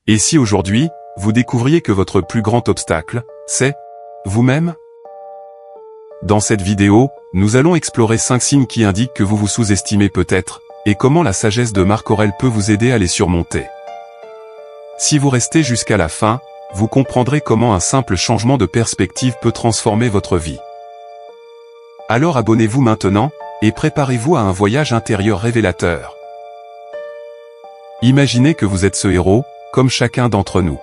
Et si aujourd'hui, vous découvriez que votre plus grand obstacle, c'est vous-même? Dans cette vidéo, nous allons explorer 5 signes qui indiquent que vous vous sous-estimez peut-être, et comment la sagesse de Marc Aurèle peut vous aider à les surmonter. Si vous restez jusqu'à la fin, vous comprendrez comment un simple changement de perspective peut transformer votre vie. Alors abonnez-vous maintenant, et préparez-vous à un voyage intérieur révélateur. Imaginez que vous êtes ce héros, comme chacun d'entre nous.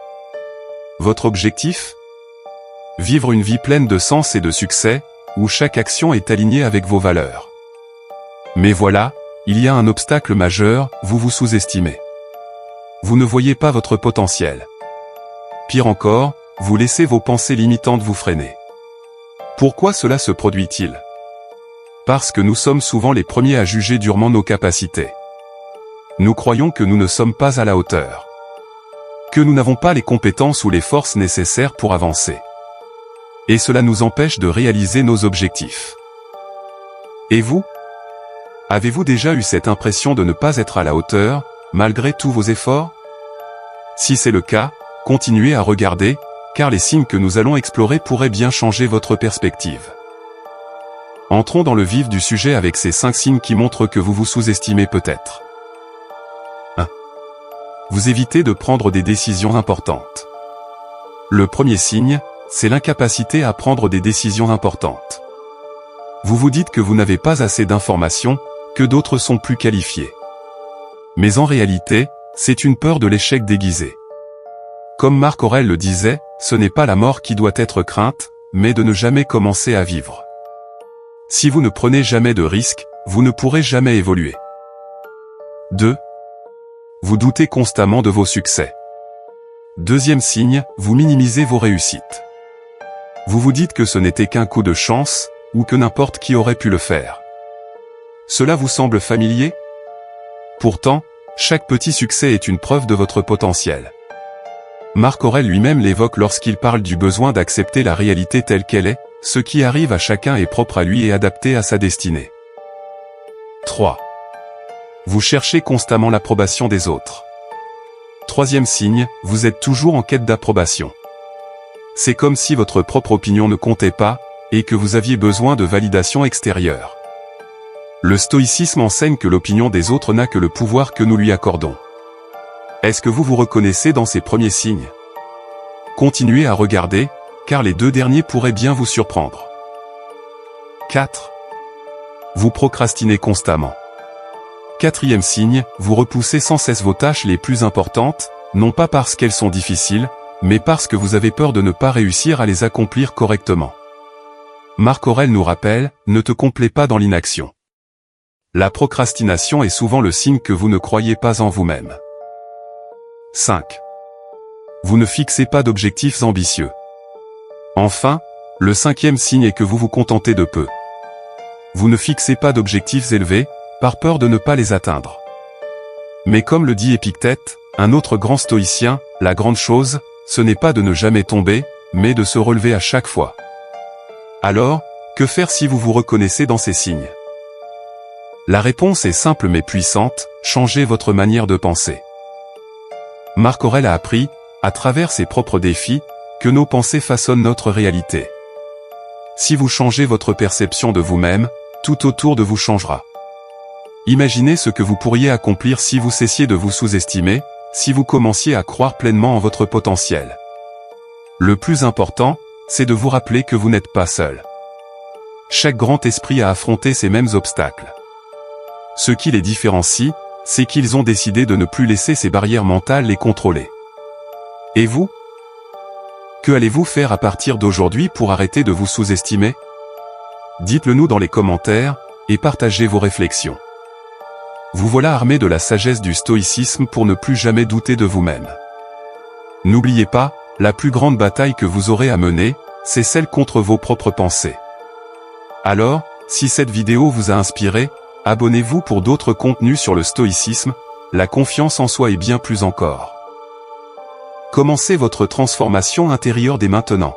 Votre objectif? Vivre une vie pleine de sens et de succès, où chaque action est alignée avec vos valeurs. Mais voilà, il y a un obstacle majeur, vous vous sous-estimez. Vous ne voyez pas votre potentiel. Pire encore, vous laissez vos pensées limitantes vous freiner. Pourquoi cela se produit-il? Parce que nous sommes souvent les premiers à juger durement nos capacités. Nous croyons que nous ne sommes pas à la hauteur. Que nous n'avons pas les compétences ou les forces nécessaires pour avancer. Et cela nous empêche de réaliser nos objectifs. Et vous? Avez-vous déjà eu cette impression de ne pas être à la hauteur, malgré tous vos efforts? Si c'est le cas, continuez à regarder, car les signes que nous allons explorer pourraient bien changer votre perspective. Entrons dans le vif du sujet avec ces 5 signes qui montrent que vous vous sous-estimez peut-être. 1. Vous évitez de prendre des décisions importantes. Le premier signe, c'est l'incapacité à prendre des décisions importantes. Vous vous dites que vous n'avez pas assez d'informations, que d'autres sont plus qualifiés. Mais en réalité, c'est une peur de l'échec déguisée. Comme Marc Aurèle le disait, ce n'est pas la mort qui doit être crainte, mais de ne jamais commencer à vivre. Si vous ne prenez jamais de risques, vous ne pourrez jamais évoluer. 2. Vous doutez constamment de vos succès. Deuxième signe, vous minimisez vos réussites. Vous vous dites que ce n'était qu'un coup de chance, ou que n'importe qui aurait pu le faire. Cela vous semble familier? Pourtant, chaque petit succès est une preuve de votre potentiel. Marc Aurèle lui-même l'évoque lorsqu'il parle du besoin d'accepter la réalité telle qu'elle est, ce qui arrive à chacun est propre à lui et adapté à sa destinée. 3. Vous cherchez constamment l'approbation des autres. Troisième signe, vous êtes toujours en quête d'approbation. C'est comme si votre propre opinion ne comptait pas, et que vous aviez besoin de validation extérieure. Le stoïcisme enseigne que l'opinion des autres n'a que le pouvoir que nous lui accordons. Est-ce que vous vous reconnaissez dans ces premiers signes? Continuez à regarder, car les 2 derniers pourraient bien vous surprendre. 4. Vous procrastinez constamment. Quatrième signe, vous repoussez sans cesse vos tâches les plus importantes, non pas parce qu'elles sont difficiles, mais parce que vous avez peur de ne pas réussir à les accomplir correctement. Marc Aurèle nous rappelle, ne te complais pas dans l'inaction. La procrastination est souvent le signe que vous ne croyez pas en vous-même. 5. Vous ne fixez pas d'objectifs ambitieux. Enfin, le 5e signe est que vous vous contentez de peu. Vous ne fixez pas d'objectifs élevés, par peur de ne pas les atteindre. Mais comme le dit Épictète, un autre grand stoïcien, la grande chose, ce n'est pas de ne jamais tomber, mais de se relever à chaque fois. Alors, que faire si vous vous reconnaissez dans ces signes? La réponse est simple mais puissante, changez votre manière de penser. Marc Aurèle a appris, à travers ses propres défis, que nos pensées façonnent notre réalité. Si vous changez votre perception de vous-même, tout autour de vous changera. Imaginez ce que vous pourriez accomplir si vous cessiez de vous sous-estimer, si vous commenciez à croire pleinement en votre potentiel. Le plus important, c'est de vous rappeler que vous n'êtes pas seul. Chaque grand esprit a affronté ces mêmes obstacles. Ce qui les différencie, c'est qu'ils ont décidé de ne plus laisser ces barrières mentales les contrôler. Et vous? Que allez-vous faire à partir d'aujourd'hui pour arrêter de vous sous-estimer? Dites-le nous dans les commentaires, et partagez vos réflexions. Vous voilà armé de la sagesse du stoïcisme pour ne plus jamais douter de vous-même. N'oubliez pas, la plus grande bataille que vous aurez à mener, c'est celle contre vos propres pensées. Alors, si cette vidéo vous a inspiré, abonnez-vous pour d'autres contenus sur le stoïcisme, la confiance en soi et bien plus encore. Commencez votre transformation intérieure dès maintenant.